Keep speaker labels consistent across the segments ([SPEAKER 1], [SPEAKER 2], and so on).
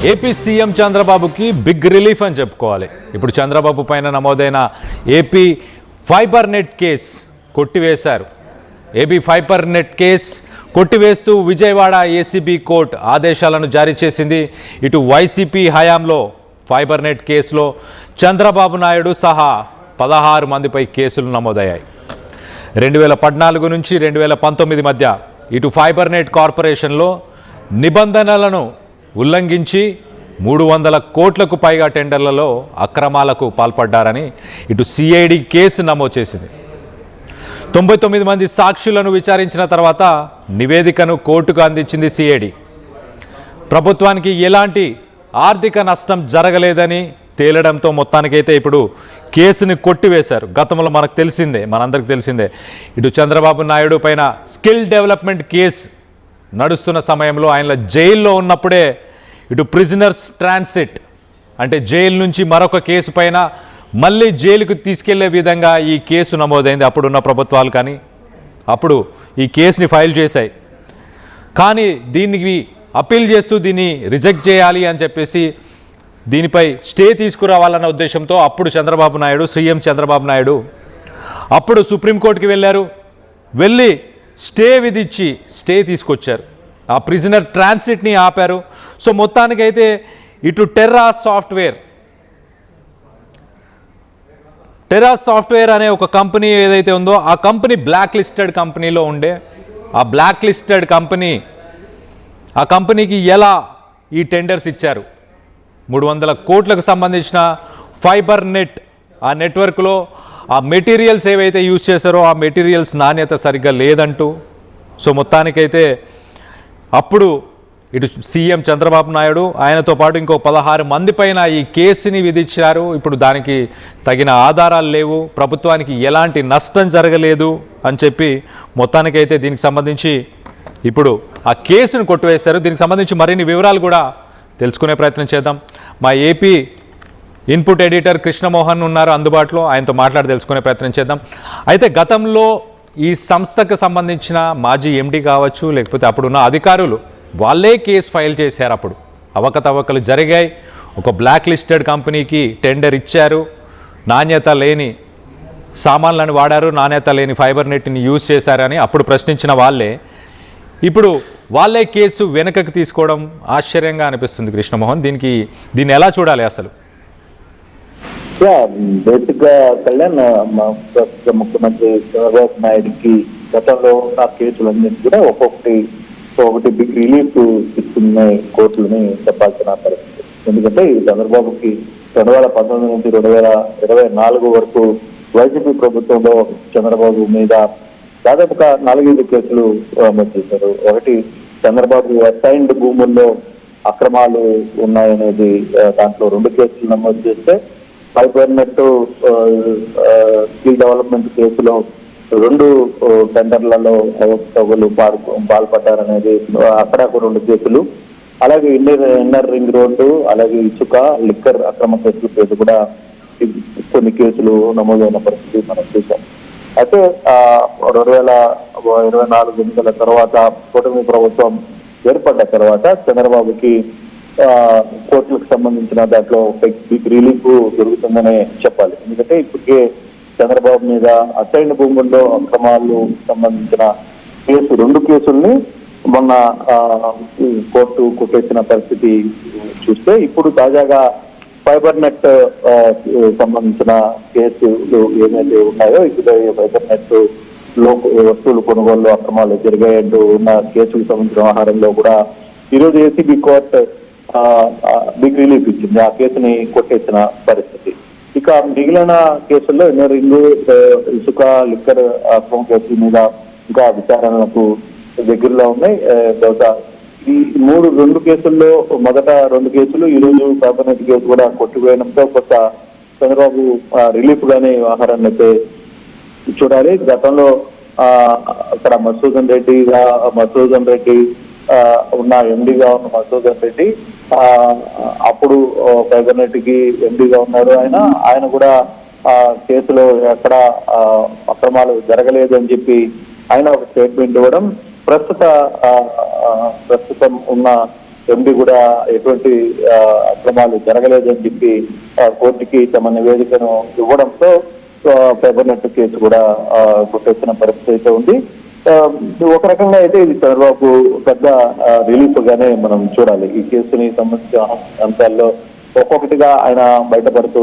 [SPEAKER 1] AP CM చంద్రబాబుకి big relief అని చెప్పుకోవాలి. ఇప్పుడు చంద్రబాబు పైన నమోదైన ఏపీ ఫైబర్ నెట్ కేసు కొట్టివేశారు. ఏపీ ఫైబర్ నెట్ కేసు కొట్టివేస్తూ విజయవాడ ఏసీబీ కోర్టు ఆదేశాలను జారీ చేసింది. ఇటు వైసీపీ హయాంలో ఫైబర్ నెట్ కేసులో చంద్రబాబు నాయుడు సహా 16 మందిపై కేసులు నమోదయ్యాయి. 2014 నుంచి 2019 మధ్య ఇటు ఫైబర్ నెట్ కార్పొరేషన్లో నిబంధనలను ఉల్లంఘించి 300 కోట్లకు పైగా టెండర్లలో అక్రమాలకు పాల్పడ్డారని ఇటు సిఐడి కేసు నమోదు చేసింది. 99 మంది సాక్షులను విచారించిన తర్వాత నివేదికను కోర్టుకు అందించింది సిఐడి. ప్రభుత్వానికి ఎలాంటి ఆర్థిక నష్టం జరగలేదని తేలడంతో మొత్తానికైతే ఇప్పుడు కేసుని కొట్టివేశారు. గతంలో మనందరికి తెలిసిందే ఇటు చంద్రబాబు నాయుడు పైన స్కిల్ డెవలప్మెంట్ కేసు నడుస్తున్న సమయంలో ఆయన జైల్లో ఉన్నప్పుడే ఇటు ప్రిజనర్స్ ట్రాన్సిట్ అంటే జైలు నుంచి మరొక కేసు పైన మళ్ళీ జైలుకు తీసుకెళ్లే విధంగా ఈ కేసు నమోదైంది. అప్పుడున్న ప్రభుత్వాలు కానీ అప్పుడు ఈ కేసుని ఫైల్ చేశాయి. కానీ దీనికి అప్పీల్ చేస్తూ దీన్ని రిజెక్ట్ చేయాలి అని చెప్పేసి దీనిపై స్టే తీసుకురావాలన్న ఉద్దేశంతో అప్పుడు సీఎం చంద్రబాబు నాయుడు అప్పుడు సుప్రీంకోర్టుకి వెళ్ళి స్టే తీసుకొచ్చారు. ఆ ప్రిజనర్ ట్రాన్సిట్ని ఆపారు. సో మొత్తానికైతే ఇటు టెర్రా సాఫ్ట్వేర్ అనే ఒక కంపెనీ ఏదైతే ఉందో ఆ కంపెనీ బ్లాక్ లిస్టెడ్ కంపెనీలో ఉండే ఆ బ్లాక్ లిస్టెడ్ ఆ కంపెనీకి ఎలా ఈ టెండర్స్ ఇచ్చారు, 300 కోట్లకు సంబంధించిన ఫైబర్ నెట్ ఆ నెట్వర్క్లో ఆ మెటీరియల్స్ ఏవైతే యూజ్ చేశారో ఆ మెటీరియల్స్ నాణ్యత సరిగ్గా లేదంటూ సో మొత్తానికైతే అప్పుడు ఇటు సీఎం చంద్రబాబు నాయుడు ఆయనతో పాటు ఇంకో 16 మంది పైన ఈ కేసుని విధించారు. ఇప్పుడు దానికి తగిన ఆధారాలు లేవు, ప్రభుత్వానికి ఎలాంటి నష్టం జరగలేదు అని చెప్పి మొత్తానికైతే దీనికి సంబంధించి ఇప్పుడు ఆ కేసును కొట్టివేశారు. దీనికి సంబంధించి మరిన్ని వివరాలు కూడా తెలుసుకునే ప్రయత్నం చేద్దాం. మా ఏపీ ఇన్పుట్ ఎడిటర్ కృష్ణమోహన్ ఉన్నారు అందుబాటులో, ఆయనతో మాట్లాడి తెలుసుకునే ప్రయత్నం చేద్దాం. అయితే గతంలో ఈ సంస్థకు సంబంధించిన మాజీ ఎండీ కావచ్చు లేకపోతే అప్పుడున్న అధికారులు వాళ్ళే కేసు ఫైల్ చేశారు. అప్పుడు అవకతవకలు జరిగాయి. ఒక బ్లాక్ లిస్టెడ్ కంపెనీకి టెండర్ ఇచ్చారు, నాణ్యత లేని సామాన్లను వాడారు, నాణ్యత లేని ఫైబర్ నెట్ని యూజ్ చేశారని అప్పుడు ప్రశ్నించిన ఇప్పుడు వాళ్ళే కేసు వెనకకి తీసుకోవడం ఆశ్చర్యంగా అనిపిస్తుంది. కృష్ణమోహన్, దీన్ని ఎలా చూడాలి అసలు?
[SPEAKER 2] బేసిక్ గా కళ్యాణ్ ముఖ్యమంత్రి చంద్రబాబు నాయుడికి గతంలో ఉన్న కేసులన్నింటి కూడా ఒకటి బిగ్ రిలీఫ్ ఇస్తున్నాయి కోర్టులని చెప్పాల్సిన పరిస్థితి. ఎందుకంటే ఈ చంద్రబాబుకి 2019 నుంచి 2024 వరకు వైసీపీ ప్రభుత్వంలో చంద్రబాబు మీద దాదాపుగా 4-5 కేసులు నమోదు చేశారు. ఒకటి చంద్రబాబు అసైన్డ్ భూముల్లో అక్రమాలు ఉన్నాయనేది దాంట్లో 2 కేసులు నమోదు చేస్తే ఫైబర్ నెట్ స్కిల్ డెవలప్మెంట్ కేసులో 2 టెండర్లలో పాల్పడ్డారనేది అక్కడ 2 కేసులు, అలాగే ఇన్నర్ రింగ్ రోడ్డు అలాగే ఇసుక లిక్కర్ అక్రమ కేసులు కూడా కొన్ని కేసులు నమోదైన పరిస్థితి మనం చూసాం. అయితే 2024 ఎన్నికల తర్వాత కూటమి ప్రభుత్వం ఏర్పడ్డ తర్వాత చంద్రబాబుకి కోర్టులకు సంబంధించిన దాంట్లో బిగ్ రిలీఫ్ దొరుకుతుందనే చెప్పాలి. ఎందుకంటే ఇప్పటికే చంద్రబాబు మీద అసైన్ భూముల్లో అక్రమాలు సంబంధించిన 2 కేసుల్ని మొన్న కోర్టు కొట్టేసిన పరిస్థితి చూస్తే ఇప్పుడు తాజాగా ఫైబర్ నెట్ సంబంధించిన కేసులు ఏమైతే ఉన్నాయో ఇప్పుడు ఫైబర్ నెట్ లో వస్తువులు కొనుగోలు అక్రమాలు జరిగాయంటూ ఉన్న కేసులకు సంబంధించిన వ్యవహారంలో కూడా ఈరోజు ఏసీబీ కోర్టు బిగ్ రిలీఫ్ ఇచ్చింది. ఆ కేసుని కొట్టేసిన పరిస్థితి. ఇక మిగిలిన కేసుల్లో ఇన్నర్ రింగ్ ఇసుక లిక్కర్ అక్రమ కేసుల మీద ఇంకా విచారణలకు దగ్గరలో ఉన్నాయి. బహుశా ఈ 2 కేసుల్లో మొదట 2 కేసులు ఈరోజు ఫైబర్ నెట్ కేసు కూడా కొట్టివేయడంతో కొత్త చంద్రబాబు రిలీఫ్ గానే వ్యవహారాన్ని అయితే చూడాలి. గతంలో అక్కడ మధుసూదన్ రెడ్డి ఉన్న ఎండీగా ఉన్న మధుసూదన్ రెడ్డి అప్పుడు ఫైబర్ నెట్ కి ఎండీగా ఉన్నారు. ఆయన కూడా కేసులో ఎక్కడ అక్రమాలు జరగలేదు అని చెప్పి ఆయన ఒక స్టేట్మెంట్ ఇవ్వడం ప్రస్తుతం ఉన్న ఎండి కూడా ఎటువంటి అక్రమాలు జరగలేదని చెప్పి కోర్టుకి తమ నివేదికను ఇవ్వడంతో పేపర్ నెట్ కేసు కూడా కొట్టేసిన పరిస్థితి అయితే ఉంది. ఒక రకంగా అయితే ఇది చంద్రబాబు పెద్ద రిలీఫ్ గానే మనం చూడాలి. ఈ కేసుని సంబంధించిన అంశాల్లో ఒక్కొక్కటిగా ఆయన బయటపడుతూ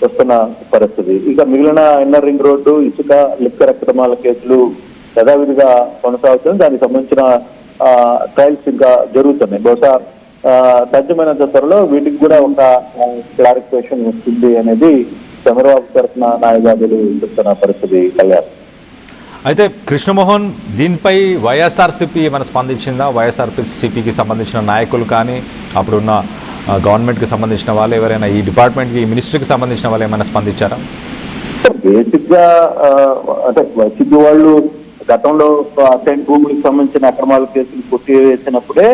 [SPEAKER 2] వస్తున్న పరిస్థితి. ఇక మిగిలిన ఇన్నర్ రింగ్ రోడ్డు, ఇసుక, లిక్కర్ అక్రమాల కేసులు యథావిధిగా కొనసాగుతుంది. దానికి సంబంధించిన ట్రయల్స్ ఇంకా జరుగుతున్నాయి. బహుశా సాధ్యమైనంత త్వరలో వీటికి కూడా ఒక క్లారిఫికేషన్ వస్తుంది అనేది చంద్రబాబు తరఫున న్యాయవాదులు చెప్తున్న పరిస్థితి. కళ్యాణ్,
[SPEAKER 1] అయితే కృష్ణమోహన్, దీనిపై వైఎస్ఆర్సీపీ ఏమైనా స్పందించిందా? వైఎస్ఆర్సీపీకి సంబంధించిన నాయకులు కానీ అప్పుడున్న గవర్నమెంట్కి సంబంధించిన వాళ్ళు ఎవరైనా, ఈ డిపార్ట్మెంట్కి, ఈ మినిస్ట్రీకి సంబంధించిన వాళ్ళు ఏమైనా స్పందించారా?
[SPEAKER 2] బేసిక్ గా అంటే వైసీపీ వాళ్ళు గతంలో అసైన్ భూములకు సంబంధించిన అక్రమాల కేసులు కొట్టివేసినప్పుడే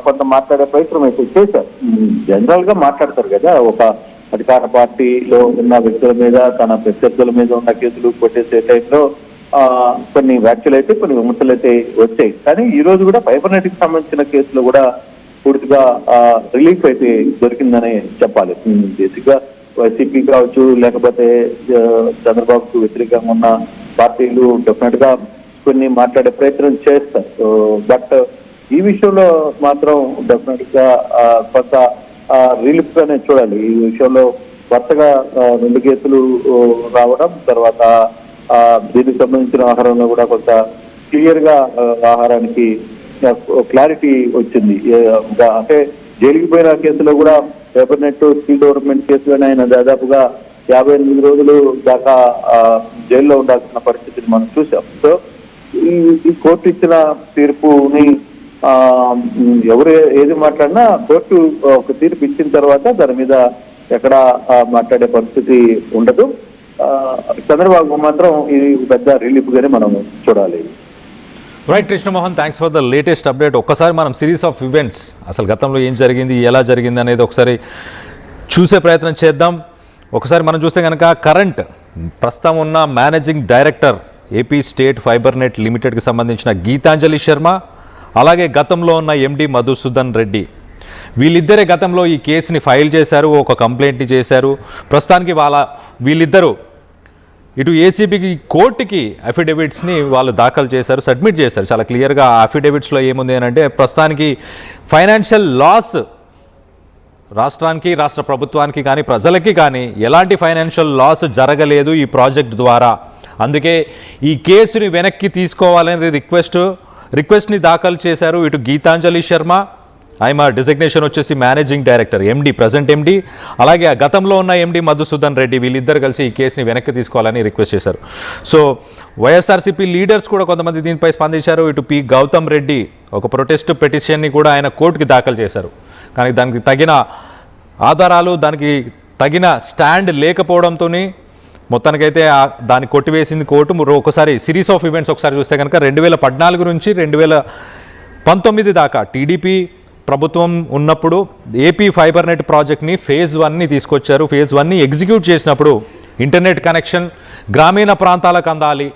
[SPEAKER 2] కొంత మాట్లాడే ప్రయత్నం అయితే చేశారు. జనరల్ గా మాట్లాడతారు కదా, ఒక అధికార పార్టీలో ఉన్న వ్యక్తుల మీద, తన ప్రత్యర్థుల మీద ఉన్న కేసులు కొట్టేసే టైంలో కొన్ని వ్యాఖ్యలు అయితే, కొన్ని విమర్శలు అయితే వచ్చాయి. కానీ ఈ రోజు కూడా ఫైబర్ నెట్ కి సంబంధించిన కేసులు కూడా పూర్తిగా రిలీఫ్ అయితే దొరికిందని చెప్పాలి. బేసిక్ గా వైసీపీ కావచ్చు, లేకపోతే చంద్రబాబుకు వ్యతిరేకంగా ఉన్న పార్టీలు డెఫినెట్ గా కొన్ని మాట్లాడే ప్రయత్నం చేస్తారు. బట్ ఈ విషయంలో మాత్రం డెఫినెట్ గా కొంత రిలీఫ్ గానే చూడాలి. ఈ విషయంలో వరుసగా 2 కేసులు రావడం, తర్వాత దీనికి సంబంధించిన ఆహారంలో కూడా కొంత క్లియర్ గా ఆహారానికి క్లారిటీ వచ్చింది. అంటే జైలుకి పోయిన కేసులో కూడా పేపర్ నెట్, స్కిల్ డెవలప్మెంట్ కేసులోనే ఆయన దాదాపుగా 58 రోజులు దాకా జైల్లో ఉండాల్సిన పరిస్థితిని మనం చూసాం. సో ఈ కోర్టు ఇచ్చిన తీర్పుని ఎవరు ఏది మాట్లాడినా కోర్టు ఒక తీర్పు ఇచ్చిన తర్వాత దాని మీద ఎక్కడ మాట్లాడే పరిస్థితి ఉండదు. చంద్రబాబు మాత్రం ఇది పెద్ద రిలీఫ్ గానే మనం చూడాలి.
[SPEAKER 1] Right Krishnamohan, thanks for the latest update. ఒక్కసారి మనం సిరీస్ ఆఫ్ ఈవెంట్స్, అసలు గతంలో ఏం జరిగింది, ఎలా జరిగింది అనేది ఒకసారి చూసే ప్రయత్నం చేద్దాం. ఒకసారి మనం చూస్తే కనుక కరెంట్ ప్రస్తుతం ఉన్న managing director AP state fibre net లిమిటెడ్కి సంబంధించిన గీతాంజలి శర్మ, అలాగే గతంలో ఉన్న ఎండి మధుసూదన్ రెడ్డి, వీళ్ళిద్దరే గతంలో ఈ కేసుని ఫైల్ చేశారు, ఒక కంప్లైంట్ని చేశారు. ప్రస్తుతానికి వీళ్ళిద్దరూ ఇటు ఏసీబీకి, కోర్టుకి అఫిడవిట్స్ని వాళ్ళు దాఖలు చేశారు, సబ్మిట్ చేశారు. చాలా క్లియర్గా ఆ అఫిడవిట్స్లో ఏముంది అని అంటే, ప్రస్తుతానికి ఫైనాన్షియల్ లాస్ రాష్ట్రానికి, రాష్ట్ర ప్రభుత్వానికి కానీ ప్రజలకి కానీ ఎలాంటి ఫైనాన్షియల్ లాస్ జరగలేదు ఈ ప్రాజెక్ట్ ద్వారా. అందుకే ఈ కేసుని వెనక్కి తీసుకోవాలనే రిక్వెస్ట్ని దాఖలు చేశారు ఇటు గీతాంజలి శర్మ, ఆయన డిజిగ్నేషన్ వచ్చేసి మేనేజింగ్ డైరెక్టర్, ఎండి, ప్రజెంట్ ఎండి, అలాగే ఆ గతంలో ఉన్న ఎండి మధుసూదన్ రెడ్డి, వీళ్ళిద్దరు కలిసి ఈ కేసుని వెనక్కి తీసుకోవాలని రిక్వెస్ట్ చేశారు. సో వైఎస్ఆర్సీపీ లీడర్స్ కూడా కొంతమంది దీనిపై స్పందించారు. ఇటు పి గౌతమ్ రెడ్డి ఒక ప్రొటెస్ట్ పిటిషన్ని కూడా ఆయన కోర్టుకి దాఖలు చేశారు. కానీ దానికి తగిన ఆధారాలు, దానికి తగిన స్టాండ్ లేకపోవడంతో మొత్తానికైతే దాన్ని కొట్టివేసింది కోర్టు. ఒకసారి సిరీస్ ఆఫ్ ఈవెంట్స్ ఒకసారి చూస్తే కనుక 2014 నుంచి 2019 దాకా టీడీపీ ప్రభుత్వం ఉన్నప్పుడు ఏపీ ఫైబర్ నెట్ ప్రాజెక్ట్ని ఫేజ్ 1ని తీసుకొచ్చారు. ఫేజ్ 1ని ఎగ్జిక్యూట్ చేసినప్పుడు ఇంటర్నెట్ కనెక్షన్ గ్రామీణ ప్రాంతాలకు అందాలి,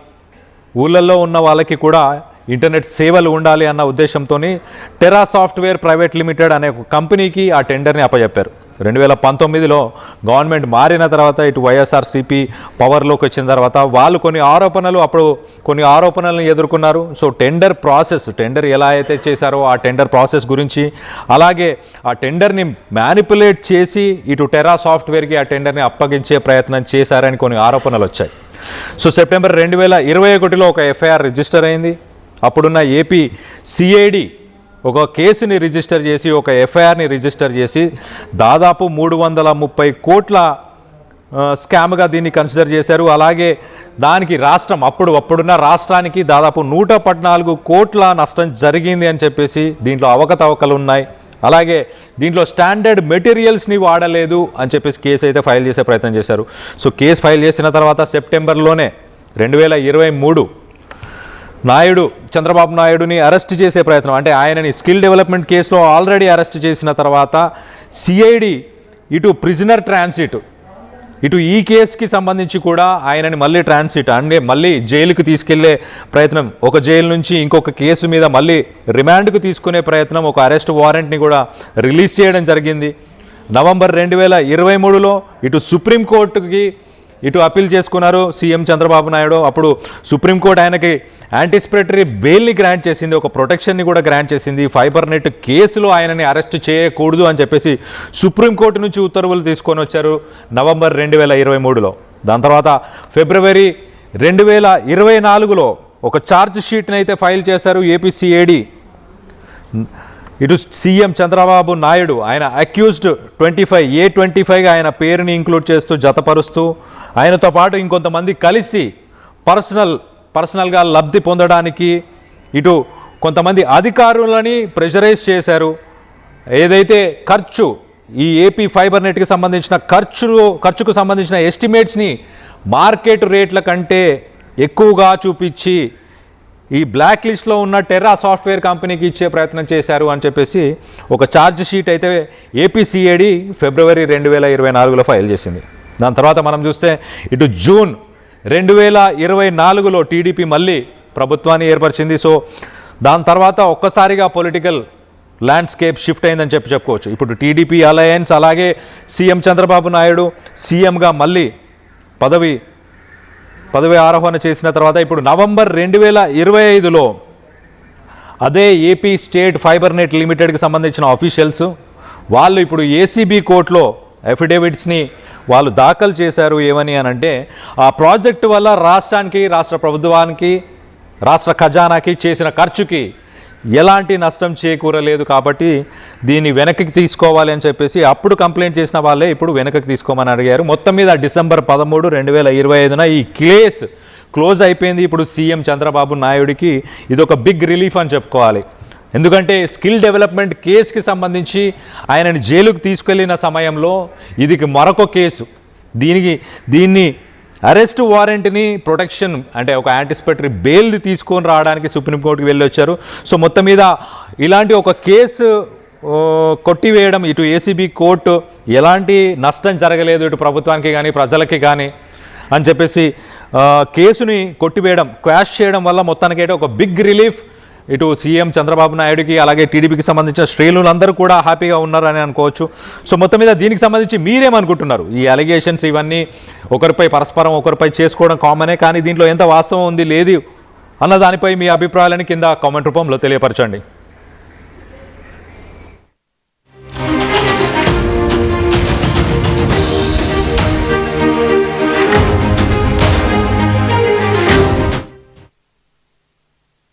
[SPEAKER 1] ఊళ్ళల్లో ఉన్న వాళ్ళకి కూడా ఇంటర్నెట్ సేవలు ఉండాలి అన్న ఉద్దేశంతో టెరా సాఫ్ట్వేర్ ప్రైవేట్ లిమిటెడ్ అనే ఒక కంపెనీకి ఆ టెండర్ని అప్పచెప్పారు. 2019లో గవర్నమెంట్ మారిన తర్వాత ఇటు వైఎస్ఆర్సీపీ పవర్లోకి వచ్చిన తర్వాత వాళ్ళు కొన్ని ఆరోపణలను ఎదుర్కొన్నారు. సో టెండర్ ఎలా అయితే చేశారో ఆ టెండర్ ప్రాసెస్ గురించి, అలాగే ఆ టెండర్ని మ్యానిపులేట్ చేసి ఇటు టెరా సాఫ్ట్వేర్కి ఆ టెండర్ని అప్పగించే ప్రయత్నం చేశారని కొన్ని ఆరోపణలు వచ్చాయి. సో సెప్టెంబర్ 2021లో ఒక ఎఫ్ఐఆర్ రిజిస్టర్ అయింది. అప్పుడున్న ఏపీ సిఐడి ఒక కేసుని రిజిస్టర్ చేసి, ఒక ఎఫ్ఐఆర్ని రిజిస్టర్ చేసి దాదాపు 330 కోట్ల స్కామ్గా దీన్ని కన్సిడర్ చేశారు. అలాగే దానికి అప్పుడున్న రాష్ట్రానికి దాదాపు 114 కోట్ల నష్టం జరిగింది అని చెప్పేసి దీంట్లో అవకతవకలు ఉన్నాయి. అలాగే దీంట్లో స్టాండర్డ్ మెటీరియల్స్ని వాడలేదు అని చెప్పేసి కేసు అయితే ఫైల్ చేసే ప్రయత్నం చేశారు. సో కేసు ఫైల్ చేసిన తర్వాత సెప్టెంబర్లోనే 2023 చంద్రబాబు నాయుడుని అరెస్ట్ చేసే ప్రయత్నం, అంటే ఆయనని స్కిల్ డెవలప్మెంట్ కేసులో ఆల్రెడీ అరెస్ట్ చేసిన తర్వాత సిఐడి ఇటు ప్రిజనర్ ట్రాన్సిట్, ఇటు ఈ కేసుకి సంబంధించి కూడా ఆయనని మళ్ళీ ట్రాన్సిట్ అంటే మళ్ళీ జైలుకి తీసుకెళ్లే ప్రయత్నం, ఒక జైలు నుంచి ఇంకొక కేసు మీద మళ్ళీ రిమాండ్కు తీసుకునే ప్రయత్నం, ఒక అరెస్ట్ వారెంట్ని కూడా రిలీజ్ చేయడం జరిగింది. నవంబర్ 2023లో ఇటు సుప్రీంకోర్టుకి ఇటు అప్పీల్ చేసుకున్నారు సీఎం చంద్రబాబు నాయుడు. అప్పుడు సుప్రీంకోర్టు ఆయనకి యాంటిసిపేటరీ బెయిల్ని గ్రాంట్ చేసింది, ఒక ప్రొటెక్షన్ని కూడా గ్రాంట్ చేసింది. ఫైబర్ నెట్ కేసులో ఆయనని అరెస్ట్ చేయకూడదు అని చెప్పేసి సుప్రీంకోర్టు నుంచి ఉత్తర్వులు తీసుకొని వచ్చారు నవంబర్ 2023లో. దాని తర్వాత ఫిబ్రవరి 2024లో ఒక ఛార్జ్ షీట్ని అయితే ఫైల్ చేశారు ఏపీసీఐడి. ఇటు సీఎం చంద్రబాబు నాయుడు ఆయన అక్యూజ్డ్ 25A25గా ఆయన పేరుని ఇంక్లూడ్ చేస్తూ జతపరుస్తూ ఆయనతో పాటు ఇంకొంతమంది కలిసి పర్సనల్గా లబ్ధి పొందడానికి ఇటు కొంతమంది అధికారులని ప్రెషరైజ్ చేశారు. ఏదైతే ఖర్చు ఈ ఏపీ ఫైబర్ నెట్కి సంబంధించిన ఖర్చుకు సంబంధించిన ఎస్టిమేట్స్ని మార్కెట్ రేట్ల కంటే ఎక్కువగా చూపించి ఈ బ్లాక్ లిస్ట్లో ఉన్న టెర్రా సాఫ్ట్వేర్ కంపెనీకి ఇచ్చే ప్రయత్నం చేశారు అని చెప్పేసి ఒక ఛార్జ్ షీట్ అయితే ఏపీసీఐడి ఫిబ్రవరి 2024లో ఫైల్ చేసింది. దాని తర్వాత మనం చూస్తే ఇటు జూన్ 2024లో టీడీపీ మళ్ళీ ప్రభుత్వాన్ని ఏర్పరిచింది. సో దాని తర్వాత ఒక్కసారిగా పొలిటికల్ ల్యాండ్స్కేప్ షిఫ్ట్ అయిందని చెప్పుకోవచ్చు. ఇప్పుడు టీడీపీ అలయన్స్ అలాగే సీఎం చంద్రబాబు నాయుడు సీఎంగా మళ్ళీ పదవి ఆరోహణ చేసిన తర్వాత ఇప్పుడు నవంబర్ 2025లో అదే ఏపీ స్టేట్ ఫైబర్ నెట్ లిమిటెడ్కి సంబంధించిన ఆఫీషియల్స్ వాళ్ళు ఇప్పుడు ఏసీబీ కోర్టులో అఫిడేవిట్స్ని వాళ్ళు దాఖలు చేశారు. ఏమని అంటే ఆ ప్రాజెక్టు వల్ల రాష్ట్రానికి, రాష్ట్ర ప్రభుత్వానికి, రాష్ట్ర ఖజానాకి చేసిన ఖర్చుకి ఎలాంటి నష్టం చేకూరలేదు కాబట్టి దీన్ని వెనక్కి తీసుకోవాలి అని చెప్పేసి అప్పుడు కంప్లైంట్ చేసిన వాళ్ళే ఇప్పుడు వెనక్కి తీసుకోమని అడిగారు. మొత్తం మీద డిసెంబర్ 13, 2025 ఈ కేస్ క్లోజ్ అయిపోయింది. ఇప్పుడు సీఎం చంద్రబాబు నాయుడికి ఇది ఒక బిగ్ రిలీఫ్ అని చెప్పుకోవాలి. ఎందుకంటే స్కిల్ డెవలప్మెంట్ కేసుకి సంబంధించి ఆయనని జైలుకు తీసుకెళ్లిన సమయంలో ఇది మరొక కేసు. దీన్ని అరెస్ట్ వారెంట్ని ప్రొటెక్షన్ అంటే ఒక యాంటిసిపేటరీ బెయిల్ తీసుకొని రావడానికి సుప్రీంకోర్టుకి వెళ్ళి వచ్చారు. సో మొత్తం మీద ఇలాంటి ఒక కేసు కొట్టివేయడం, ఇటు ఏసీబీ కోర్టు ఎలాంటి నష్టం జరగలేదు ఇటు ప్రభుత్వానికి కానీ ప్రజలకి కానీ అని చెప్పేసి కేసుని కొట్టివేయడం, క్వాష్ చేయడం వల్ల మొత్తానికైతే ఒక బిగ్ రిలీఫ్ ఇటు సీఎం చంద్రబాబు నాయుడికి అలాగే టీడీపీకి సంబంధించిన శ్రేణులందరూ కూడా హ్యాపీగా ఉన్నారని అనుకోవచ్చు. సో మొత్తం మీద దీనికి సంబంధించి మీరేమనుకుంటున్నారు? ఈ అలిగేషన్స్ ఇవన్నీ పరస్పరం ఒకరిపై చేసుకోవడం కామనే, కానీ దీంట్లో ఎంత వాస్తవం ఉంది లేదు అన్న దానిపై మీ అభిప్రాయాలను కింద కామెంట్ రూపంలో తెలియపరచండి.